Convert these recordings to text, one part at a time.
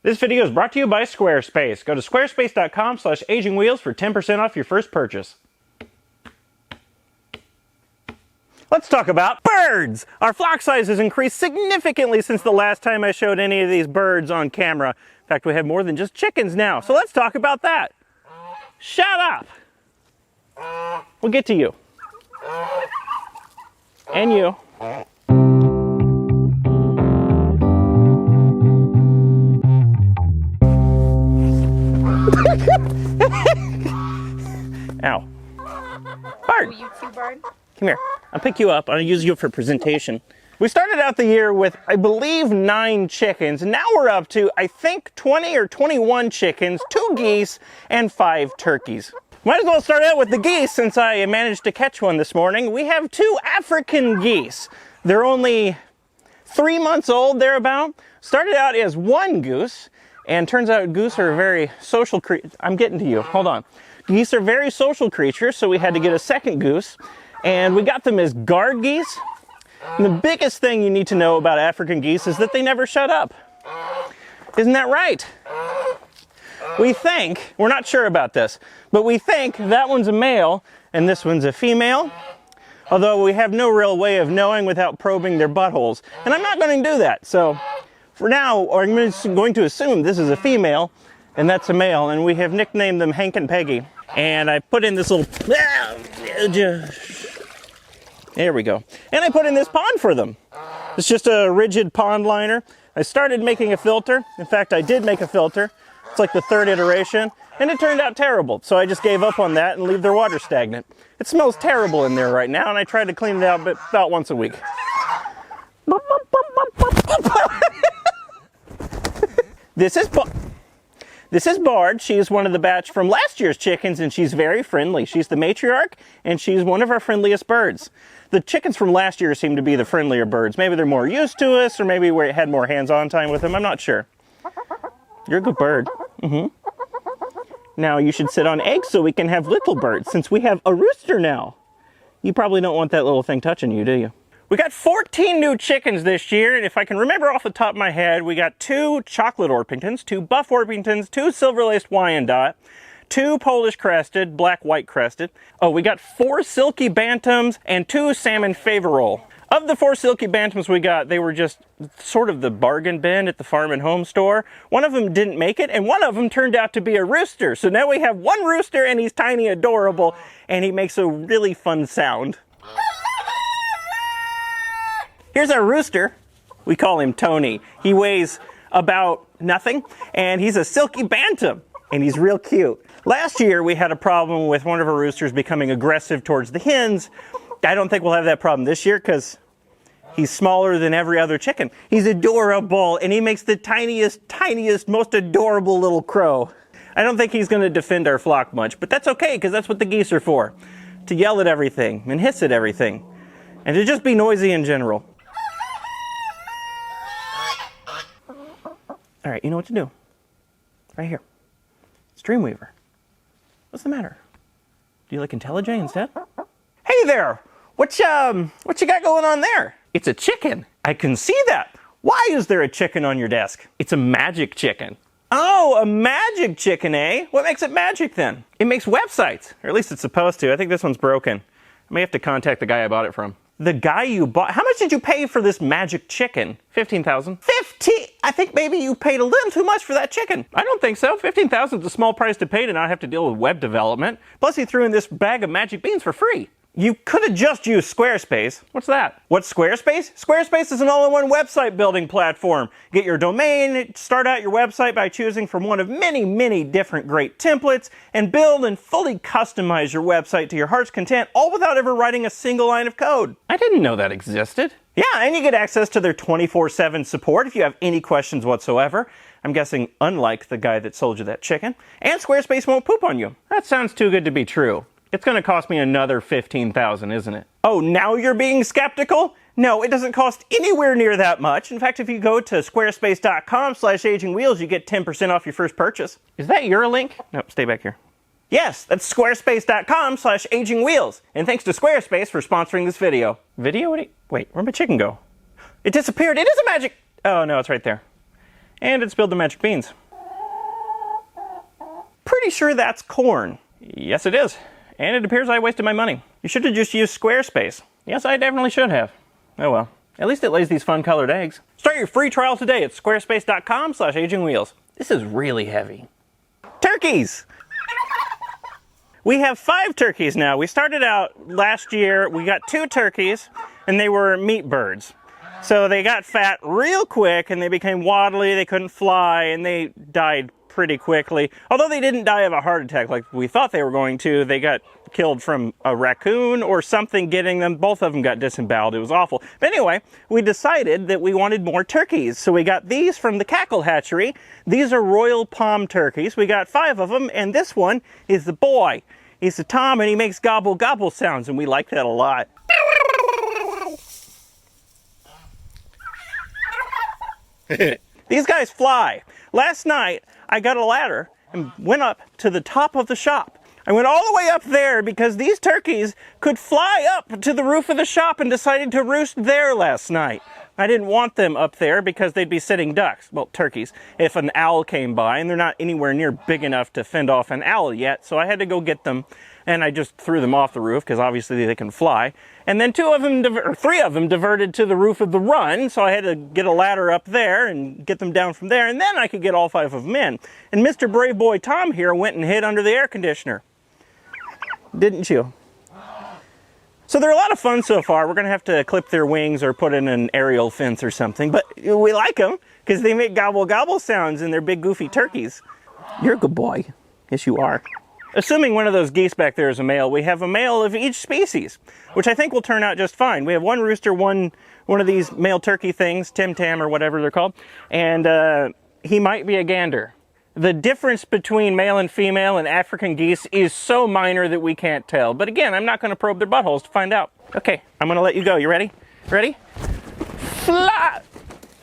This video is brought to you by Squarespace. Go to squarespace.com/agingwheels for 10% off your first purchase. Let's talk about birds! Our flock size has increased significantly since the last time I showed any of these birds on camera. In fact, we have more than just chickens now, so let's talk about that. Shut up! We'll get to you. And you. Ow. Bard! You too, Bard? Come here. I'll pick you up. I'll use you for presentation. We started out the year with, I believe, 9 chickens. And now we're up to, I think, 20 or 21 chickens, 2 geese, and 5 turkeys. Might as well start out with the geese since I managed to catch one this morning. We have 2 African geese. They're only 3 months old, thereabout. Started out as 1 goose, and turns out goose are very social creatures. I'm getting to you. Hold on. Geese are very social creatures, so we had to get a 2nd goose. And we got them as guard geese. And the biggest thing you need to know about African geese is that they never shut up. Isn't that right? We think, we're not sure about this, but we think that one's a male and this one's a female. Although we have no real way of knowing without probing their buttholes. And I'm not going to do that. So for now, I'm going to assume this is a female and that's a male. And we have nicknamed them Hank and Peggy. And I put in this little... There we go. And I put in this pond for them. It's just a rigid pond liner. I started making a filter. In fact, I did make a filter. It's like the 3rd iteration. And it turned out terrible. So I just gave up on that and leave their water stagnant. It smells terrible in there right now, and I try to clean it out about once a week. This is Bard. She is one of the batch from last year's chickens, and she's very friendly. She's the matriarch, and she's one of our friendliest birds. The chickens from last year seem to be the friendlier birds. Maybe they're more used to us, or maybe we had more hands-on time with them. I'm not sure. You're a good bird. Now you should sit on eggs so we can have little birds, since we have a rooster now. You probably don't want that little thing touching you, do you? We got 14 new chickens this year, and if I can remember off the top of my head, we got 2 chocolate Orpingtons, 2 buff Orpingtons, 2 silver-laced Wyandotte, 2 Polish crested, black-white crested. Oh, we got 4 silky bantams and 2 salmon favorole. Of the 4 silky bantams we got, they were just sort of the bargain bin at the farm and home store. One of them didn't make it, and one of them turned out to be a rooster. So now we have 1 rooster, and he's tiny, adorable, and he makes a really fun sound. Here's our rooster. We call him Tony. He weighs about nothing, and he's a silky bantam, and he's real cute. Last year, we had a problem with one of our roosters becoming aggressive towards the hens. I don't think we'll have that problem this year because he's smaller than every other chicken. He's adorable, and he makes the tiniest, most adorable little crow. I don't think he's going to defend our flock much, but that's okay because that's what the geese are for. To yell at everything and hiss at everything, and to just be noisy in general. All right, you know what to do. Right here. It's Dreamweaver. What's the matter? Do you like IntelliJ instead? Hey there! What you got going on there? It's a chicken. I can see that. Why is there a chicken on your desk? It's a magic chicken. Oh, a magic chicken, eh? What makes it magic then? It makes websites, or at least it's supposed to. I think this one's broken. I may have to contact the guy I bought it from. The guy you bought, how much did you pay for this magic chicken? 15,000. 15? I think maybe you paid a little too much for that chicken. I don't think so. 15,000 is a small price to pay to not have to deal with web development. Plus he threw in this bag of magic beans for free. You could have just used Squarespace. What's that? What's Squarespace? Squarespace is an all-in-one website building platform. Get your domain, start out your website by choosing from one of many different great templates, and build and fully customize your website to your heart's content, all without ever writing a single line of code. I didn't know that existed. Yeah, and you get access to their 24/7 support if you have any questions whatsoever. I'm guessing unlike the guy that sold you that chicken. And Squarespace won't poop on you. That sounds too good to be true. It's going to cost me another 15,000, isn't it? Oh, now you're being skeptical? No, it doesn't cost anywhere near that much. In fact, if you go to squarespace.com/agingwheels, you get 10% off your first purchase. Is that your link? Nope, stay back here. Yes, that's squarespace.com/agingwheels. And thanks to Squarespace for sponsoring this video. Video? Wait, where'd my chicken go? It disappeared. It is a magic... Oh, no, it's right there. And it spilled the magic beans. Pretty sure that's corn. Yes, it is. And it appears I wasted my money. You should have just used Squarespace. Yes, I definitely should have. Oh well. At least it lays these fun colored eggs. Start your free trial today at squarespace.com/agingwheels. This is really heavy. Turkeys! We have 5 turkeys now. We started out last year, we got 2 turkeys, and they were meat birds. So they got fat real quick, and they became waddly, they couldn't fly, and they died pretty quickly. Although they didn't die of a heart attack like we thought they were going to, they got killed from a raccoon or something getting them. Both of them got disemboweled. It was awful. But anyway, we decided that we wanted more turkeys. So we got these from the Cackle Hatchery. These are Royal Palm turkeys. We got 5 of them, and this one is the boy. He's the Tom, and he makes gobble gobble sounds, and we like that a lot. These guys fly. Last night, I got a ladder and went up to the top of the shop. I went all the way up there because these turkeys could fly up to the roof of the shop and decided to roost there last night. I didn't want them up there because they'd be sitting ducks, well, turkeys, if an owl came by, and they're not anywhere near big enough to fend off an owl yet, so I had to go get them, and I just threw them off the roof because obviously they can fly. And then 3 of them diverted to the roof of the run, so I had to get a ladder up there and get them down from there, and then I could get all 5 of them in. And Mr. Brave Boy Tom here went and hid under the air conditioner. Didn't you? So they're a lot of fun so far. We're going to have to clip their wings or put in an aerial fence or something, but we like them because they make gobble gobble sounds and they're big goofy turkeys. You're a good boy. Yes, you are. Assuming one of those geese back there is a male, we have a male of each species, which I think will turn out just fine. We have one rooster, one of these male turkey things, Tim Tam or whatever they're called, and he might be a gander. The difference between male and female and African geese is so minor that we can't tell. But again, I'm not going to probe their buttholes to find out. Okay, I'm going to let you go. You ready? Ready? Fly!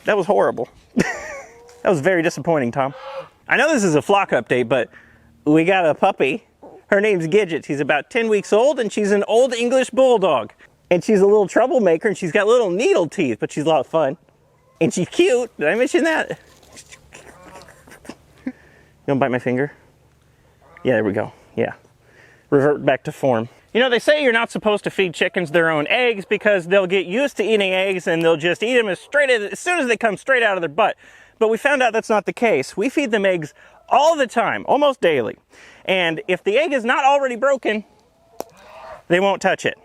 That was horrible. That was very disappointing, Tom. I know this is a flock update, but we got a puppy. Her name's Gidget. She's about 10 weeks old, and she's an old English bulldog. And she's a little troublemaker, and she's got little needle teeth, but she's a lot of fun. And she's cute. Did I mention that? You don't bite my finger? Yeah, there we go. Yeah. Revert back to form. You know, they say you're not supposed to feed chickens their own eggs because they'll get used to eating eggs and they'll just eat them as soon as they come straight out of their butt. But we found out that's not the case. We feed them eggs all the time, almost daily. And if the egg is not already broken, they won't touch it.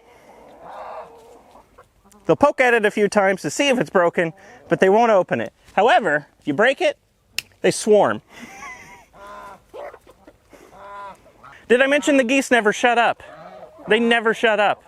They'll poke at it a few times to see if it's broken, but they won't open it. However, if you break it, they swarm. Did I mention the geese never shut up? They never shut up.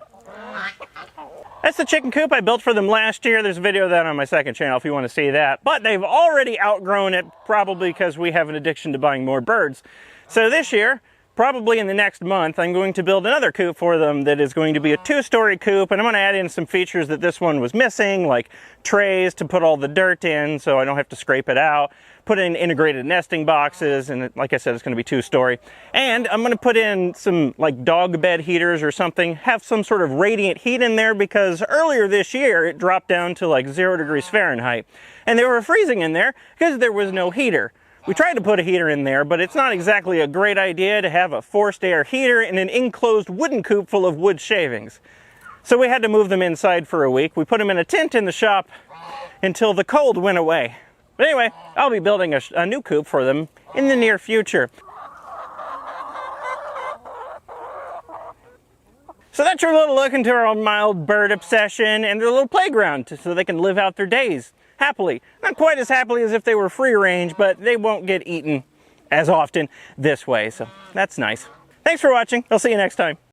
That's the chicken coop I built for them last year. There's a video of that on my second channel if you want to see that. But they've already outgrown it, probably because we have an addiction to buying more birds. So this year, probably in the next month, I'm going to build another coop for them that is going to be a 2-story coop, and I'm going to add in some features that this one was missing, like trays to put all the dirt in so I don't have to scrape it out, put in integrated nesting boxes, and like I said, it's going to be 2-story. And I'm going to put in some like dog bed heaters or something, have some sort of radiant heat in there because earlier this year it dropped down to like 0 degrees Fahrenheit, and they were freezing in there because there was no heater. We tried to put a heater in there, but it's not exactly a great idea to have a forced air heater in an enclosed wooden coop full of wood shavings. So we had to move them inside for a week. We put them in a tent in the shop until the cold went away. But anyway, I'll be building a new coop for them in the near future. So that's your little look into our mild bird obsession and their little playground so they can live out their days happily. Not quite as happily as if they were free range, but they won't get eaten as often this way, so that's nice. Thanks for watching. I'll see you next time.